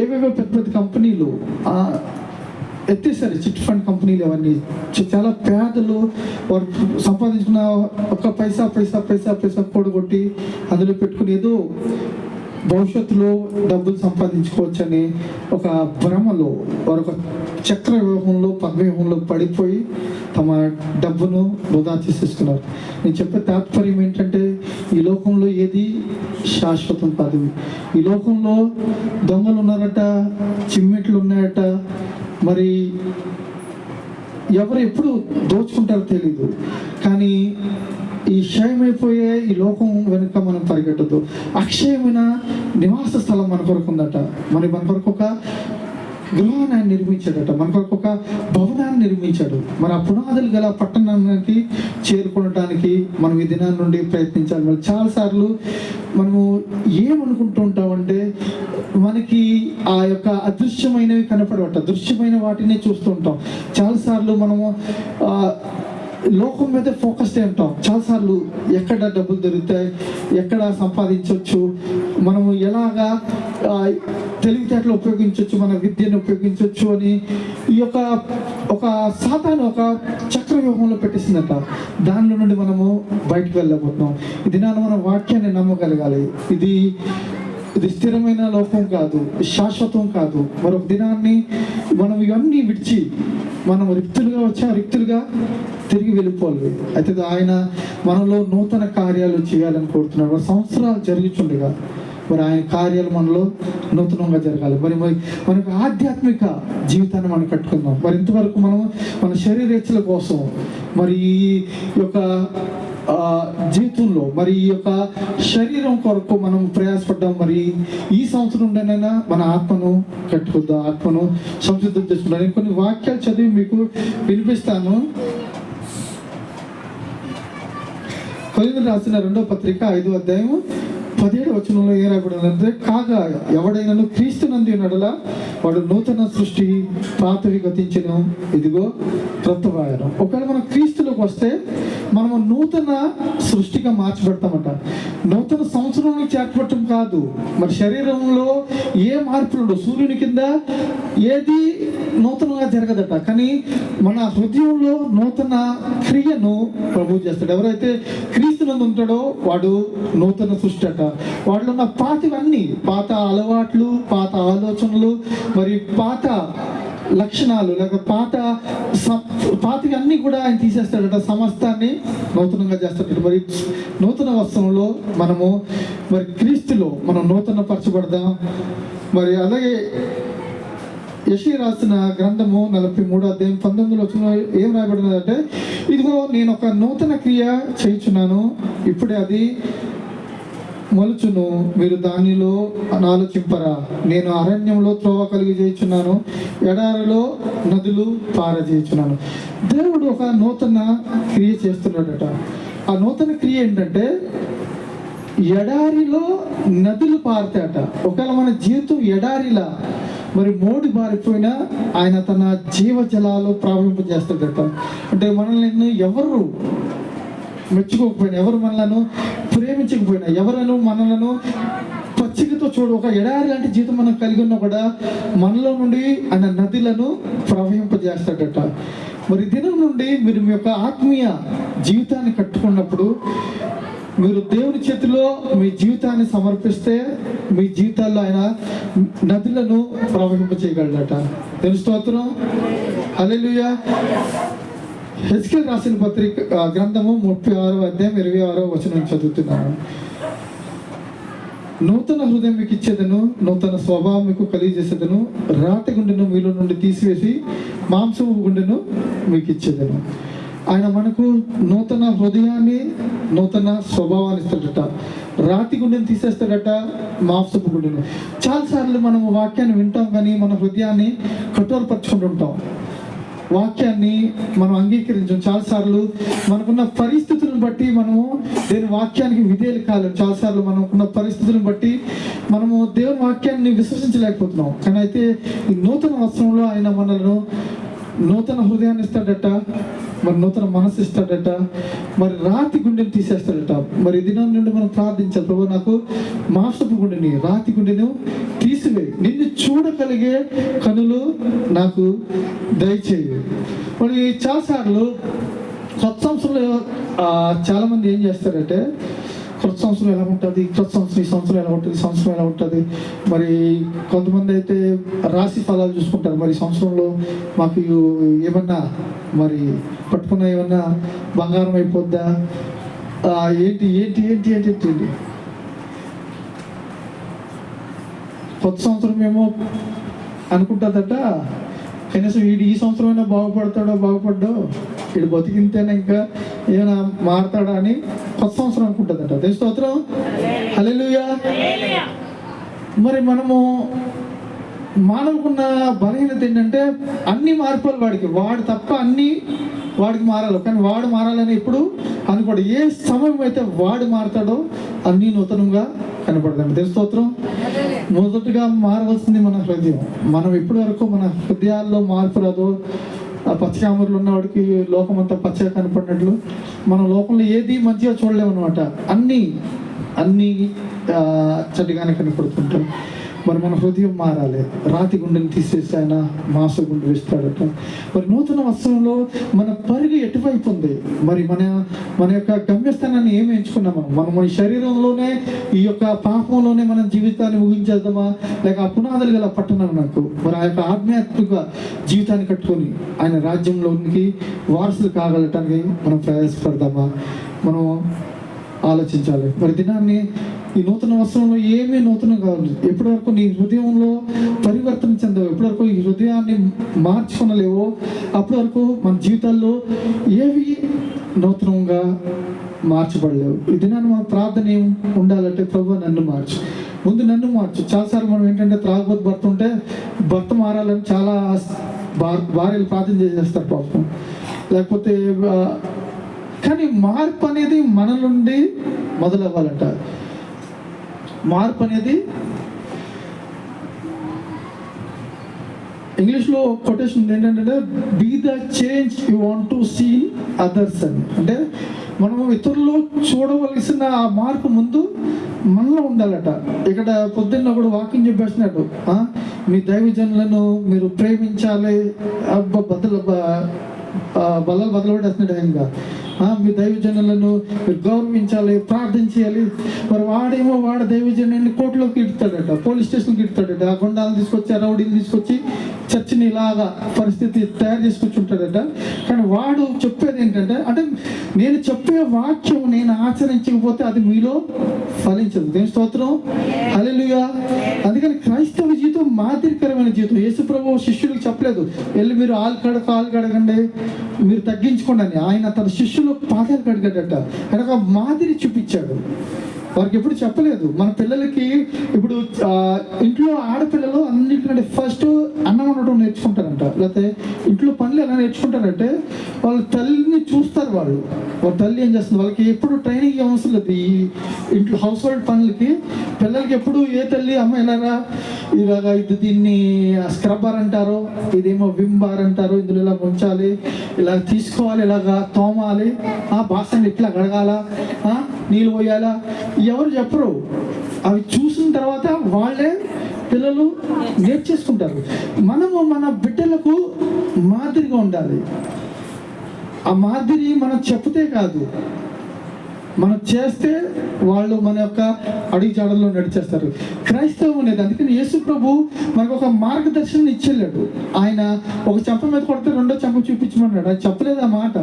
ఏవేవో పెద్ద పెద్ద కంపెనీలు ఎత్తేసారు, చిట్ ఫండ్ కంపెనీలు అవన్నీ. చాలా పేదలు వారు సంపాదించుకున్న ఒక పైసా కూడగొట్టి అందులో పెట్టుకుని ఏదో భవిష్యత్తులో డబ్బులు సంపాదించుకోవచ్చని ఒక భ్రమలో వారు ఒక చక్ర వ్యూహంలో పద్మవ్యూహంలో పడిపోయి తమ డబ్బును వృధా చేసేస్తున్నారు. నేను చెప్పే తాత్పర్యం ఏంటంటే, ఈ లోకంలో ఏది శాశ్వతం కాదు. ఈ లోకంలో దొంగలు ఉన్నారట, చిమ్మెట్లు ఉన్నాయట, మరి ఎవరు ఎప్పుడు దోచుకుంటారో తెలీదు. కానీ ఈ క్షయమైపోయే ఈ లోకం వెనుక మనం పరిగెట్టద్దు. అక్షయమైన నివాస స్థలం మన కొరకు ఉందట. మన కొరకు ఒక గృహాన్ని నిర్మించాడట, మన కొరకు ఒక భవనాన్ని నిర్మించాడు. మన పునాదులు గల పట్టణానికి చేరుకోవడానికి మనం ఈ దినాన్ని నుండి ప్రయత్నించాలి. మరి చాలాసార్లు మనము ఏమనుకుంటూ ఉంటామంటే, మనకి ఆ యొక్క అదృశ్యమైనవి కనపడవట, దృశ్యమైన వాటినే చూస్తూ ఉంటాం. చాలాసార్లు మనము లోకం మీద ఫోకస్ అయి ఉంటాం. చాలాసార్లు ఎక్కడ డబ్బులు దొరుకుతాయి, ఎక్కడ సంపాదించవచ్చు, మనము ఎలాగా తెలివితేటలు ఉపయోగించవచ్చు, మన విద్యను ఉపయోగించవచ్చు అని ఈ యొక్క ఒక సాతాను ఒక చక్రవ్యూహంలో పెట్టేసిందట. దానిలో నుండి మనము బయటకు వెళ్ళబోతున్నాం. ఈ దినాన మనం వాక్యాన్ని నమ్మగలగాలి. ఇది స్థిరమైన లోకం కాదు, శాశ్వతం కాదు. మరొక దినాన్ని మనం ఇవన్నీ విడిచి మనం రిక్తులుగా వచ్చా రిక్తులుగా తిరిగి వెళ్ళిపోవాలి. అయితే ఆయన మనలో నూతన కార్యాలు చేయాలని కోరుతున్నాడు. సంవత్సరాలు జరుగుతుండగా మరి ఆయన కార్యాలు మనలో నూతనంగా జరగాలి. మరి మనకు ఆధ్యాత్మిక జీవితాన్ని మనం కట్టుకుందాం. మరి ఇంతవరకు మనం మన శరీరేచ్ఛల కోసం మరి ఈ యొక్క జీవితంలో మరి ఈ యొక్క శరీరం కొరకు మనం ప్రయాసపడ్డాం. మరి ఈ సంవత్సరం నుండినైనా మన ఆత్మను కట్టుకుందాం, ఆత్మను సంసిద్ధం చేసుకుందాం. నేను కొన్ని వాక్యాలు చదివి మీకు వినిపిస్తాను. కొరింథీయులకు రాసిన 2వ పత్రిక 5వ అధ్యాయం 17వ వచనంలో ఏ రాయబడిందంటే, కాగా ఎవడైనాను క్రీస్తునందు ఉన్నడలా వాడు నూతన సృష్టి, పాతవి గతించెను, ఇదిగో క్రొత్తవాయను. ఒకవేళ మనం క్రీస్తులోకి వస్తే మనము నూతన సృష్టిగా మార్చబడతామట. నూతన సంవత్సరంలో చేర్చబడటం కాదు. మరి శరీరంలో ఏ మార్పులు, సూర్యుని కింద ఏది నూతనంగా జరగదట. కానీ మన హృదయంలో నూతన క్రియను ప్రభువు చేస్తాడు. ఎవరైతే క్రీస్తునందు ఉంటాడో వాడు నూతన సృష్టి అట. వాటిలో ఉన్న పాతవన్నీ, పాత అలవాట్లు, పాత ఆలోచనలు, మరి పాత లక్షణాలు లేక పాతవి అన్నీ కూడా ఆయన తీసేస్తాడట. సమస్తాన్ని నూతనంగా చేస్తాడు. మరి నూతన వస్త్రంలో మనము మరి క్రీస్తులో మనం నూతన పరచబడదాం. మరి అలాగే యెషయా రాసిన గ్రంథము 43వ అధ్యాయం 19వ వచనంలో ఏం రాయబడినదంటే, ఇదిగో నేను ఒక నూతన క్రియ చేయుచున్నాను, ఇప్పుడే అది మలుచును, మీరు దానిలో ఆలోచింపరా. నేను అరణ్యంలో త్రోవ కలిగి చేయుచున్నాను, ఎడారిలో నదులు పారజేయుచున్నాను. దేవుడు ఒక నూతన క్రియ చేస్తున్నాడట. ఆ నూతన క్రియ ఏంటంటే ఎడారిలో నదులు పారుతాయట. ఒకవేళ మన జీవితం ఎడారిలా మరి మోడి బారిపోయినా ఆయన తన జీవజలాలు ప్రవహింపజేస్తాడట. అంటే మనల్ని ఎవరు మెచ్చుకోకపోయినా, ఎవరు మనలను ప్రేమించకపోయినా, ఎవరను మనలను పచ్చికతో ఒక ఎడారి లాంటి జీవితం మనం కలిగి ఉన్నా కూడా మనలో నుండి ఆయన నదులను ప్రవహింపజేస్తాడట. మరి దినం నుండి మీరు మీ యొక్క ఆత్మీయ జీవితాన్ని కట్టుకున్నప్పుడు మీరు దేవుని చేతిలో మీ జీవితాన్ని సమర్పిస్తే మీ జీవితాల్లో ఆయన నదులను ప్రవహింపజేయగలడట. దేవుని స్తోత్రం, హల్లెలూయా. హెజ్కేలు రాసిన పత్రిక గ్రంథము 36వ అధ్యాయం 26వ వచనం చదువుతున్నాను. నూతన హృదయం మీకు ఇచ్చేదను, నూతన స్వభావం మీకు కలిగజేసేదను, రాతి గుండెను మీలో నుండి తీసివేసి మాంసము గుండెను మీకు ఇచ్చేదను. ఆయన మనకు నూతన హృదయాన్ని, నూతన స్వభావాన్ని ఇస్తాడట. రాతి గుండెని తీసేస్తాడట, మాంసపు గుండెను. చాలాసార్లు మనం వాక్యాన్ని వింటాం కానీ మన హృదయాన్ని కఠోరపరుచుకుంటుంటాం. వాక్యాన్ని మనం అంగీకరించాం. చాలాసార్లు మనకున్న పరిస్థితులను బట్టి మనము దేవుని వాక్యానికి విధేయులు కాలేము. చాలాసార్లు మనకున్న పరిస్థితులను బట్టి మనము దేవుని వాక్యాన్ని విశ్వసించలేకపోతున్నాం. కానీ అయితే ఈ నూతన వస్త్రంలో ఆయన మనలను నూతన హృదయాన్ని ఇస్తాడట, మరి నూతన మనసు ఇస్తాడట, మరి రాతి గుండెని తీసేస్తాడట. మరి దినం నుండి మనం ప్రార్థించాలి, ప్రభు నాకు మాంసపు గుండెని, రాతి గుండెను తీసివే, నిన్ను చూడగలిగే కనులు నాకు దయచేయి. మరి చాలాసార్లు కొత్త సంవత్సరంలో చాలామంది ఏం చేస్తారంటే, కొత్త సంవత్సరం ఎలా ఉంటుంది, కొత్త సంవత్సరం ఈ సంవత్సరం ఎలా ఉంటుంది, సంవత్సరం ఎలా ఉంటుంది. మరి కొంతమంది అయితే రాశి ఫలాలు చూసుకుంటారు. మరి సంవత్సరంలో మాకు ఏమన్నా మరి పట్టుకున్న ఏమన్నా బంగారం అయిపోద్దా, ఏంటి ఏంటి ఏంటి ఏంటి ఏంటి కొత్త సంవత్సరం ఏమో అనుకుంటుందట. కనీసం ఈ సంవత్సరం అయినా బాగుపడ్డో వీడు బతికింతేనే ఇంకా ఏమైనా మారతాడా అని కొత్త సంవత్సరం అనుకుంటుందట. దేవుని స్తోత్రం, హల్లెలూయా. మరి మనము మానవుకున్న బలహీనత ఏంటంటే అన్ని మార్పులు వాడు తప్ప అన్నీ వాడికి మారాలి. కానీ వాడు మారాలని ఎప్పుడు అనుకోడు. ఏ సమయం అయితే వాడు మారతాడో అన్నీ నూతనంగా కనపడదండి. దేవుని స్తోత్రం. మొదటిగా మారవలసింది మన హృదయం. మనం ఇప్పటి వరకు మన హృదయాల్లో మార్పు రాదు. పచ్చకామరులు ఉన్నవాడికి లోకం అంతా పచ్చగా కనపడినట్లు మన లోకంలో ఏది మంచిగా చూడలేము అనమాట. అన్నీ చెడ్డగానే కనపడుతుంటాం. మరి మన హృదయం మారాలి. రాతి గుండెని తీసేసి ఆయన మాంస గుండె వేస్తాడట. మరి నూతన వస్త్రంలో మన పరుగు ఎటువైపు ఉంది? మరి మన యొక్క గమ్యస్థానాన్ని ఏమి ఎంచుకున్నాము? మనం మన శరీరంలోనే ఈ యొక్క పాపంలోనే మన జీవితాన్ని ముగించేద్దామా, లేక ఆ పునాదులు గల పట్టణం నాకు మరి ఆ యొక్క ఆధ్యాత్మిక జీవితాన్ని కట్టుకొని ఆయన రాజ్యంలోనికి వారసులు కాగలటానికి మనం ప్రయాసపడదామా? మనం ఆలోచించాలి. మరి దినాన్ని ఈ నూతన వస్త్రంలో ఏమీ నూతనం కావాలి. ఎప్పటి వరకు నీ హృదయంలో పరివర్తన చెందవు, ఎప్పటి వరకు ఈ హృదయాన్ని మార్చుకొనలేవో అప్పటి వరకు మన జీవితాల్లో ఏవి నూతనంగా మార్చబడలేవు. ఈ దినాన్ని మన ప్రార్థన ఏం ఉండాలంటే, ప్రభు నన్ను మార్చు, ముందు నన్ను మార్చు. చాలాసార్లు మనం ఏంటంటే త్రాగబోతు భర్త ఉంటే భర్త మారాలని చాలా భార్యలు ప్రార్థన చేసేస్తారు పాపం. లేకపోతే కానీ మార్పు అనేది మన నుండి మొదలవ్వాలంట. మార్పు అనేది ఇంగ్లీష్లో కొటేషన్ ఏంటంటే be the change you want to see others అని. అంటే మనం ఇతరుల్లో చూడవలసిన ఆ మార్పు ముందు మనలో ఉండాలట. ఇక్కడ పొద్దున్న కూడా వాకింగ్ చెప్పేస్తున్నాడు, మీ దైవజనులను మీరు ప్రేమించాలి, బల్లలు బదలబడేస్తున్నాడు ఇంకా. మీ దైవజనులను మీరు గౌరవించాలి, ప్రార్థన చేయాలి. మరి వాడు దైవజనుడిని కోర్టులోకి ఇడతాడట, పోలీస్ స్టేషన్కి ఇడతాడట. ఆ గుండాలను తీసుకొచ్చి, ఆ రౌడీని తీసుకొచ్చి చర్చిని ఇలాగా పరిస్థితి తయారు చేసుకొచ్చి ఉంటాడట. కానీ వాడు చెప్పేది ఏంటంటే, అంటే నేను చెప్పే వాక్యం నేను ఆచరించకపోతే అది మీలో ఫలించదు. దేవుని స్తోత్రం, హల్లెలూయా. అందుకని క్రైస్తవ జీవితం మాదిరికరమైన జీవితం. యేసు ప్రభువు శిష్యులకు చెప్పలేదు, వెళ్ళి మీరు కాలు కడగండి, మీరు తగ్గించుకోండి అని. ఆయన తన శిష్యులు పాదాలు కడిగాడట. ఆయన ఒక మాదిరి చూపించాడు. వారికి ఎప్పుడు చెప్పలేదు. మన పిల్లలకి ఇప్పుడు ఇంట్లో ఆడపిల్లలు అన్నింటికంటే ఫస్ట్ అన్నం వండటం నేర్చుకుంటారంట, లేకపోతే ఇంట్లో పనులు ఎలా నేర్చుకుంటారంటే వాళ్ళ తల్లిని చూస్తారు. వాళ్ళ తల్లి ఏం చేస్తుంది, వాళ్ళకి ఎప్పుడు ట్రైనింగ్ అవసరం లేదు. ఈ ఇంట్లో హౌస్ హోల్డ్ పనులకి పిల్లలకి ఎప్పుడు ఏ తల్లి అమ్మ ఎలాగా ఇలాగా ఇది దీన్ని స్క్రబ్బర్ అంటారు, ఇదేమో విమ్ బార్ అంటారు, ఇందులో ఇలా ఉంచాలి, ఇలా తీసుకోవాలి, ఇలాగా తోమాలి, బాసనలు ఇట్లా గడగాల, నీళ్ళు పోయాలా, ఎవరు చెప్పరు. అవి చూసిన తర్వాత వాళ్ళే పిల్లలు నేర్చేసుకుంటారు. మనము మన బిడ్డలకు మాదిరిగా ఉండాలి. ఆ మాదిరి మనం చెప్తే కాదు, మనం చేస్తే వాళ్ళు మన యొక్క అడుగు జాడల్లో నడిచేస్తారు. క్రైస్తవం అనేది అందుకని యేసు ప్రభు మనకు ఒక మార్గదర్శనం ఇచ్చేళ్ళాడు. ఆయన ఒక చెంప మీద కొడితే రెండో చెంప చూపించమన్నాడు. ఆయన చెప్పలేదు ఆ మాట.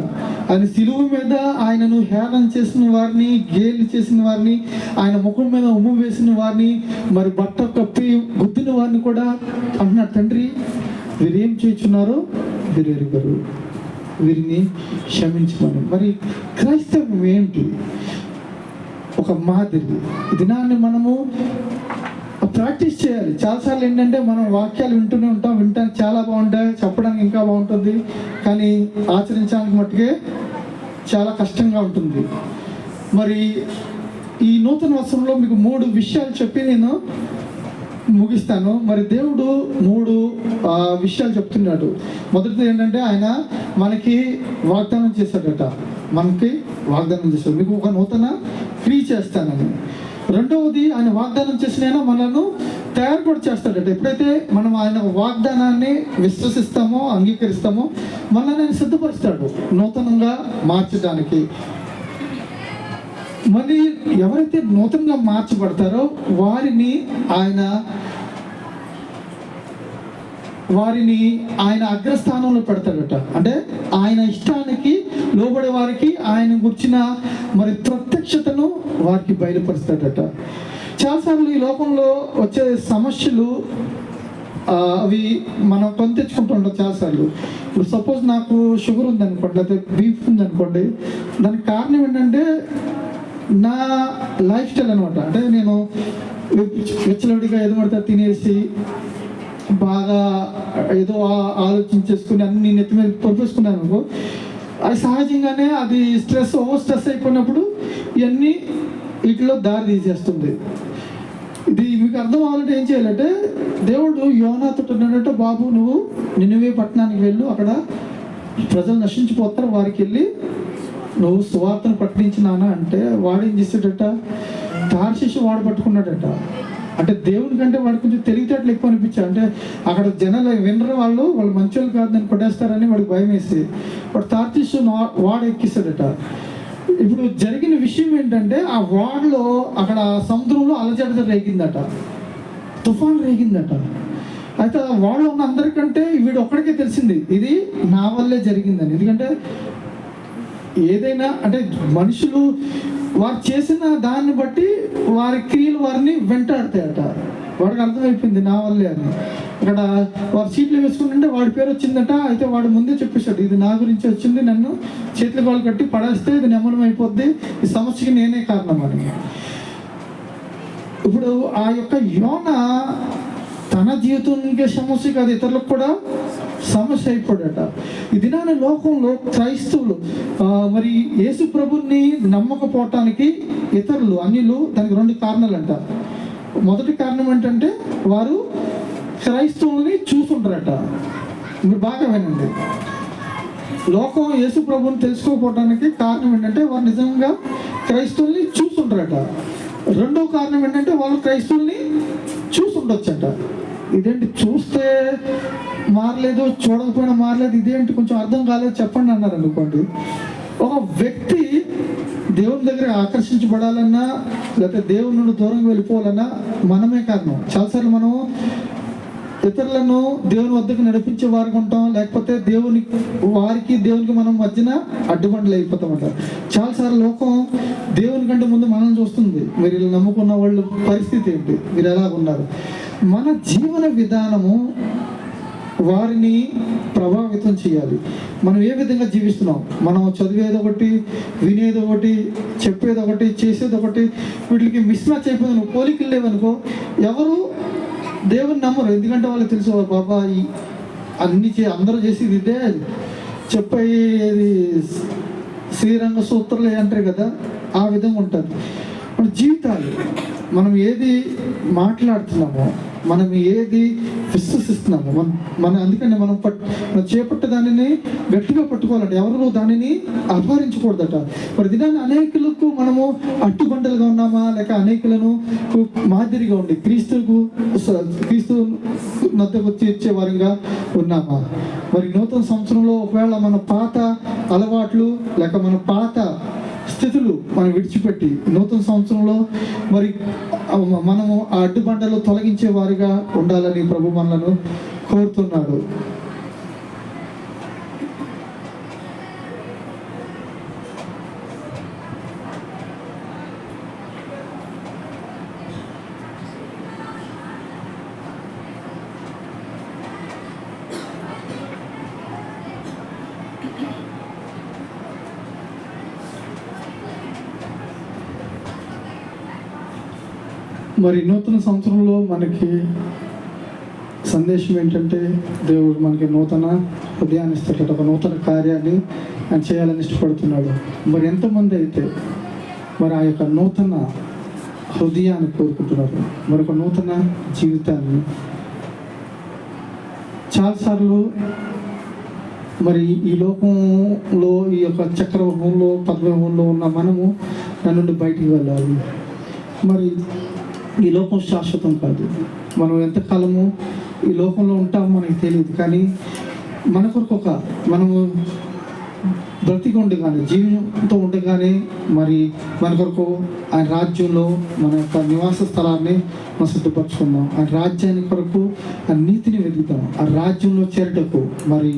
ఆయన సిలువ మీద ఆయనను హేళన చేసిన వారిని, గేలి చేసిన వారిని, ఆయన ముఖం మీద ఉమ్ము వేసిన వారిని, మరి బట్ట కప్పి గుద్దిన వారిని కూడా అంటున్నాడు, తండ్రి వీరేం చేస్తున్నారో వీరు ఎరుగరు, వీరిని క్షమించమని. మరి క్రైస్తవం ఏంటి? ఒక మాదిరి. దినాన్ని మనము ప్రాక్టీస్ చేయాలి. చాలాసార్లు ఏంటంటే మనం వాక్యాలు వింటూనే ఉంటాం, వినటానికి చాలా బాగుంటాయి, చెప్పడానికి ఇంకా బాగుంటుంది, కానీ ఆచరించడానికి మట్టుకే చాలా కష్టంగా ఉంటుంది. మరి ఈ నూతన వస్త్రంలో మీకు 3 విషయాలు చెప్పి నేను ముగిస్తాను. మరి దేవుడు 3 విషయాలు చెప్తున్నాడు. మొదటిది ఏంటంటే ఆయన మనకి వాగ్దానం చేశాడట. మనకి వాగ్దానం చేశాడు, మీకు ఒక నూతన ఫ్రీ చేస్తానని. రెండవది ఆయన వాగ్దానం చేసిన మనను తయారు కూడా చేస్తాడట. ఎప్పుడైతే మనం ఆయన వాగ్దానాన్ని విశ్వసిస్తామో, అంగీకరిస్తామో, మనల్ని ఆయన సిద్ధపరుస్తాడు నూతనంగా మార్చడానికి. మరి ఎవరైతే నూతనంగా మార్చబడతారో వారిని ఆయన అగ్రస్థానంలో పెడతాడట. అంటే ఆయన ఇష్టానికి లోబడే వారికి ఆయన గురించిన మరి ప్రత్యక్షతను వారికి బయలుపరుస్తాడట. చాలాసార్లు ఈ లోకంలో వచ్చే సమస్యలు అవి మనం కొని తెచ్చుకుంటూ ఉంటాం చాలాసార్లు. ఇప్పుడు సపోజ్ నాకు షుగర్ ఉందనుకోండి, లేకపోతే బీఫ్ ఉందనుకోండి, దానికి కారణం ఏంటంటే నా లైఫ్ స్టైల్ అనమాట. అంటే నేను విచ్చలవిడిగా ఏదో పడితే తినేసి బాగా ఏదో ఆలోచించేసుకుని అన్ని నెత్తి మీద పొరిపేసుకున్నాను అనుకో, అది సహజంగానే అది ఓవర్ స్ట్రెస్ అయిపోయినప్పుడు ఇవన్నీ వీటిలో దారి తీసేస్తుంది. ఇది మీకు అర్థం అవ్వాలంటే ఏం చేయాలంటే, దేవుడు యోనాతో అన్నాడంటే, బాబు నువ్వు నినివే పట్టణానికి వెళ్ళు, అక్కడ ప్రజలు నశించిపోతారు, వారికి వెళ్ళి నువ్వు సువార్తను ప్రకటించినానా అంటే వాడు ఏం చేసాడట, తార్షీషు వాడు పట్టుకున్నాడట. అంటే దేవుని కంటే వాడు కొంచెం తెలివితేటలు ఎక్కువ అనిపించాడు. అంటే అక్కడ జనాలు వినరు, వాళ్ళు మంచి వాళ్ళు కాదు దాన్ని కొట్టేస్తారని వాడికి భయం వేసి వాడు తార్చీసు వాడు ఎక్కిస్తాడట. ఇప్పుడు జరిగిన విషయం ఏంటంటే ఆ వాడలో అక్కడ సముద్రంలో అలజడి రేగిందట, తుఫాన్ రేగిందట. అయితే ఆ వాడలో ఉన్న అందరికంటే వీడు ఒక్కడికే తెలిసింది ఇది నా వల్లే జరిగిందని. ఎందుకంటే ఏదైనా అంటే మనుషులు వారు చేసిన దాన్ని బట్టి వారి క్రియలు వారిని వెంటాడతాయట. వాడికి అర్థమైపోయింది నా వల్లే అని. అక్కడ వారు సీట్లు వేసుకుంటుంటే వాడి పేరు వచ్చిందట. అయితే వాడు ముందే చెప్పేశాడు ఇది నా గురించి వచ్చింది, నన్ను చేతులు కాళ్ళు కట్టి పడేస్తే ఇది నెమ్మలం అయిపోద్ది, ఈ సమస్యకి నేనే కారణం అని. ఇప్పుడు ఆ యొక్క యోన తన జీవితానికి సమస్య కాదు, ఇతరులకు కూడా సమస్య అయిపోయాడట. ఈ దినాన లోకంలో క్రైస్తవులు మరి యేసు ప్రభుని నమ్మకపోవటానికి ఇతరులు అన్యులు దానికి 2 కారణాలు అంట. మొదటి కారణం ఏంటంటే వారు క్రైస్తవుల్ని చూసుంటారట. మీరు బాగా వినండి, లోకం యేసు ప్రభుని తెలుసుకోకపోవడానికి కారణం ఏంటంటే వారు నిజంగా క్రైస్తవుల్ని చూసుంటారట. రెండో కారణం ఏంటంటే వాళ్ళు క్రైస్తవుల్ని చూసుండొచ్చంట. ఇదేంటి చూస్తే మారలేదు, చూడకపోయినా మారలేదు, ఇదేంటి కొంచెం అర్థం కాలేదు చెప్పండి అన్నారు అనుకోండి. ఒక వ్యక్తి దేవుని దగ్గర ఆకర్షించబడాలన్నా లేకపోతే దేవుని నుండి దూరంగా వెళ్ళిపోవాలన్నా మనమే కారణం. చాలాసార్లు మనం ఇతరులను దేవుని వద్దకు నడిపించే వారికి ఉంటాం, లేకపోతే దేవునికి మనం మధ్యన అడ్డుబండలు అయిపోతామంట. చాలాసార్లు లోకం దేవుని కంటే ముందు మనల్ని చూస్తుంది, మీరు ఇలా నమ్ముకున్న వాళ్ళ పరిస్థితి ఏంటి, మీరు ఎలా ఉన్నారు. మన జీవన విధానము వారిని ప్రభావితం చేయాలి. మనం ఏ విధంగా జీవిస్తున్నాం, మనం చదివేది ఒకటి, వినేది ఒకటి, చెప్పేది ఒకటి, చేసేది ఒకటి, వీటికి మిస్ మ్యాచ్ అయిపోయింది. నువ్వు పోలికలు లేవనుకో ఎవరు దేవుని నమ్మరు. ఎందుకంటే వాళ్ళకి తెలుసు బాబా అందరూ చేసేది ఇదే, చెప్పేది శ్రీరంగ సూత్రాలు అంటారు కదా, ఆ విధంగా ఉంటుంది మన జీవితాలు. మనం ఏది మాట్లాడుతున్నామో, మనం ఏది విశ్వసిస్తున్నామో అందుకని మనం చేపట్టే దానిని గట్టిగా పట్టుకోవాలంటే ఎవరు దానిని అపహరించకూడదట. మరి దినాన్ని అనేకులకు మనము అట్టుబండలుగా ఉన్నామా, లేక అనేకులను మాదిరిగా ఉండి క్రీస్తు నద్దకు తీర్చే వారిగా ఉన్నామా? మరి నూతన సంవత్సరంలో ఒకవేళ మన పాత అలవాట్లు లేక మన పాత స్థితులు మనం విడిచిపెట్టి నూతన సంవత్సరంలో మరి మనము ఆ అడ్డుబండలు తొలగించే వారిగా ఉండాలని ప్రభు మనలను కోరుతున్నాడు. మరి నూతన సంవత్సరంలో మనకి సందేశం ఏంటంటే దేవుడు మనకి నూతన హృదయాన్ని ఇస్తాడు, ఒక నూతన కార్యాన్ని ఆయన చేయాలని ఇష్టపడుతున్నాడు. మరి ఎంతమంది అయితే మరి ఆ యొక్క నూతన హృదయాన్ని కోరుకుంటున్నారు, మరొక నూతన జీవితాన్ని. చాలాసార్లు మరి ఈ లోకంలో ఈ యొక్క చక్రవ్యూహంలో పద్మవ్యూహంలో ఉన్న మనము దాని నుండి బయటికి వెళ్ళాలి. మరి ఈ లోకం శాశ్వతం కాదు, మనం ఎంతకాలము ఈ లోకంలో ఉంటామో మనకి తెలియదు. కానీ మన కొరకు మనము బ్రతికి ఉండగానే, జీవంతో ఉండగానే మరి మన కొరకు ఆయన రాజ్యంలో మన యొక్క నివాస స్థలాన్ని మనం సిద్ధపరచుకుందాం. ఆయన రాజ్యాన్ని కొరకు ఆ నీతిని వెతుకుతాం, ఆ రాజ్యంలో చేరటకు. మరి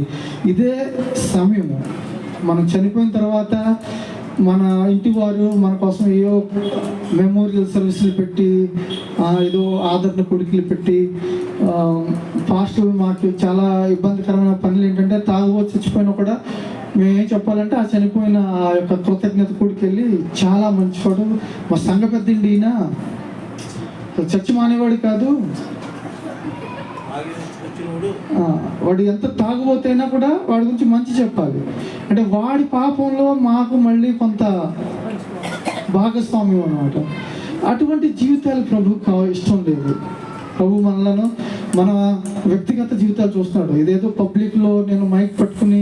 ఇదే సమయము. మనం చనిపోయిన తర్వాత మన ఇంటి వారు మన కోసం ఏదో మెమోరియల్ సర్వీసులు పెట్టి, ఏదో ఆదరణ కొడుకులు పెట్టి, పాస్టర్లు మాకు చాలా ఇబ్బందికరమైన పనులు ఏంటంటే తాగుబోతు చచ్చిపోయినా కూడా మేమేం చెప్పాలంటే ఆ చనిపోయిన ఆ యొక్క కృతజ్ఞత కూడికి వెళ్ళి చాలా మంచివాడు, మా సంఘ పెద్దండి, ఈయన చచ్చి మానేవాడు కాదు, వాడు ఎంత తాగుబోతైనా కూడా వాడి గురించి మంచి చెప్పాలి. అంటే వాడి పాపంలో మాకు మళ్ళీ కొంత భాగస్వామ్యం అన్నమాట. అటువంటి జీవితాలు ప్రభుకు ఇష్టం లేదు. ప్రభు మనలను మన వ్యక్తిగత జీవితాలు చూస్తున్నాడు. ఇదేదో పబ్లిక్లో నేను మైక్ పట్టుకుని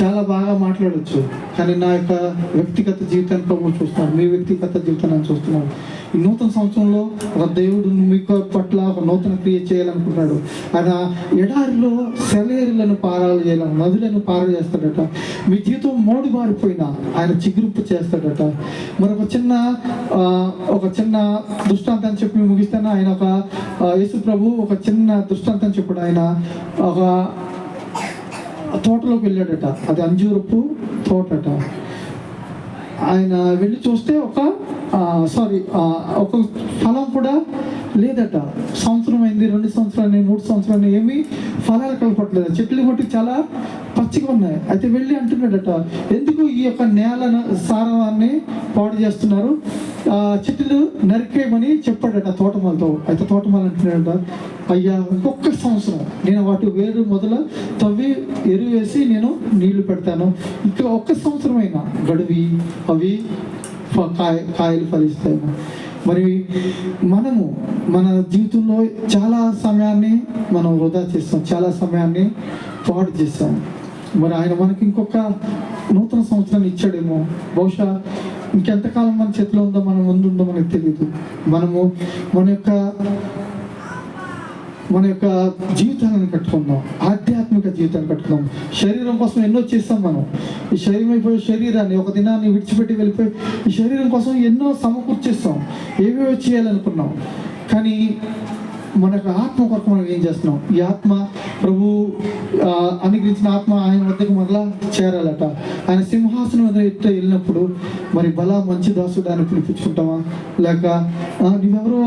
చాలా బాగా మాట్లాడచ్చు, కానీ నా యొక్క వ్యక్తిగత జీవితాన్ని ప్రభు చూస్తున్నాడు, మీ వ్యక్తిగత జీవితాన్ని చూస్తున్నాడు. ఈ నూతన సంవత్సరంలో ఒక దేవుడు మీకు పట్ల ఒక నూతన క్రియ చేయాలనుకుంటున్నాడు. ఆయన ఎడారిలో సెలయేరులను పారాలు చేయాలని, నదులను పారాలు చేస్తాడట. మీ జీవితం మోడి మారిపోయినా ఆయన చిగురింపు చేస్తాడట. మరి ఒక చిన్న దృష్టాంతం చెప్పి ముగిస్తాను. ఆయన యేసు ప్రభు ఒక చిన్న దృష్టాంతం చెప్పాడు. ఆయన ఒక తోటలోకి వెళ్ళాడట. అది అంజూరపు తోటట. ఆయన వెళ్ళి చూస్తే ఒక ఫలం కూడా లేదట. సంవత్సరం అయింది, 2 సంవత్సరాలు, 3 సంవత్సరాలు, ఏమీ ఫలాలు కలపట్లేదు. చెట్లు మట్టి చాలా పచ్చిగా ఉన్నాయి. అయితే వెళ్ళి అంటున్నాడట, ఎందుకు ఈ యొక్క నేలను సారాన్ని పాడు చేస్తున్నారు, చెట్లు నరికేయమని చెప్పాడట తోటమాలతో. అయితే తోటమాల అంటున్నాడట, అయ్యా ఇంకొక సంవత్సరం నేను వాటి వేరు మొదలు తవ్వి ఎరువు వేసి నేను నీళ్లు పెడతాను, ఇంకా ఒక్క సంవత్సరం అయినా గడువి అవి కాయలు ఫలిస్తాయి. మరి మనము మన జీవితంలో చాలా సమయాన్ని మనం వృధా చేస్తాం, చాలా సమయాన్ని పాడు చేస్తాం. మరి ఆయన మనకి ఇంకొక నూతన సంవత్సరాన్ని ఇచ్చాడేమో. బహుశా ఇంకెంతకాలం మన చేతిలో ఉందో, మన ముందు ఉందో మనకు తెలియదు. మనము మన యొక్క జీవితాలను కట్టుకుందాం, ఆధ్యాత్మిక జీవితాన్ని కట్టుకుందాం. శరీరం కోసం ఎన్నో చేస్తాం మనం. ఈ శరీరం అయిపోయే శరీరాన్ని ఒక దినాన్ని విడిచిపెట్టి వెళ్ళిపోయి ఈ శరీరం కోసం ఎన్నో సమకూర్చేస్తాం, ఏవేవో చేయాలనుకున్నాం. కానీ మనకు ఆత్మ కొరకు మనం ఏం చేస్తున్నాం? ఈ ఆత్మ ప్రభు అనుగ్రహించిన ఆత్మ ఆయన వద్దకు మరలా చేరాలట. ఆయన సింహాసనం వద్ద వెళ్ళినప్పుడు మరి మంచి దాసుడు అని పిలిపించుకుంటామా, లేక నువ్వెవరో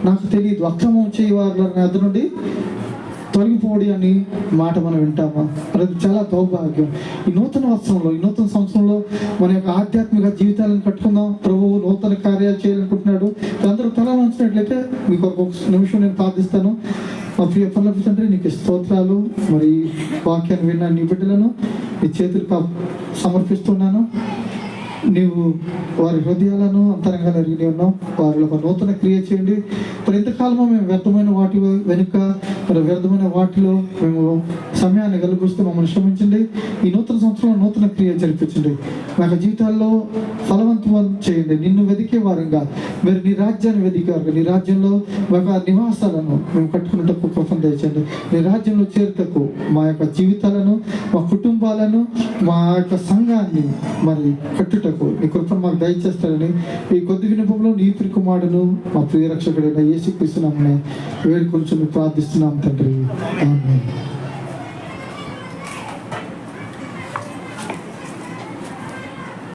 నాకు తెలియదు, అక్రమం చేయవారు అతని నుండి తొలగిపోడి అని మాట మనం వింటామా? అది చాలా దౌర్భాగ్యం. ఈ నూతన సంవత్సరంలో మన యొక్క ఆధ్యాత్మిక జీవితాలను కట్టుకుందాం. ప్రభువు నూతన కార్యాలు చేయాలనుకుంటున్నాడు. అందరూ తల వంచినట్లయితే మీకు ఒక నిమిషం నేను ప్రార్థిస్తాను. మా ప్రియ పరలోకపు తండ్రి, నీకు స్తోత్రాలు. మరి వాక్యాన్ని విన్న నీ బిడ్డలను నీ చేతులకు సమర్పిస్తున్నాను. నీవు వారి హృదయాలను అంతరంగాలు ఎరిగి ఉన్నావు. వారిలో ఒక నూతన క్రియ చేయండి. మరి ఎంతకాలమో మేము వ్యర్థమైన వాటి వెనుక వ్యర్థమైన వాటిలో మేము సమయాన్ని గెలుపుస్తూ మమ్మల్ని క్షమించండి. ఈ నూతన సంవత్సరంలో నూతన క్రియ జరిపించండి. మా యొక్క జీవితాల్లో ఫలవంతం చేయండి. నిన్ను వెతికే వారంగా మీరు నీ రాజ్యాన్ని వెతికేవారుగా, నీ రాజ్యంలో ఒక నివాసాలను మేము కట్టుకున్నట్టు కృపను దయచేయండి. నీ రాజ్యంలో చేరుటకు మా యొక్క జీవితాలను, మా కుటుంబాలను, మా యొక్క సంఘాన్ని మరి కట్టుటకు నీ కృపను మాకు దయచేస్తారని ఈ కొద్ది విన్నపంలో నీ ప్రియ కుమారుడును మా ప్రియ రక్షకుడైన యేసుక్రీస్తు నామమున వేడుకొంచుని ప్రార్థిస్తున్నాం తండ్రి. ఆమేన్.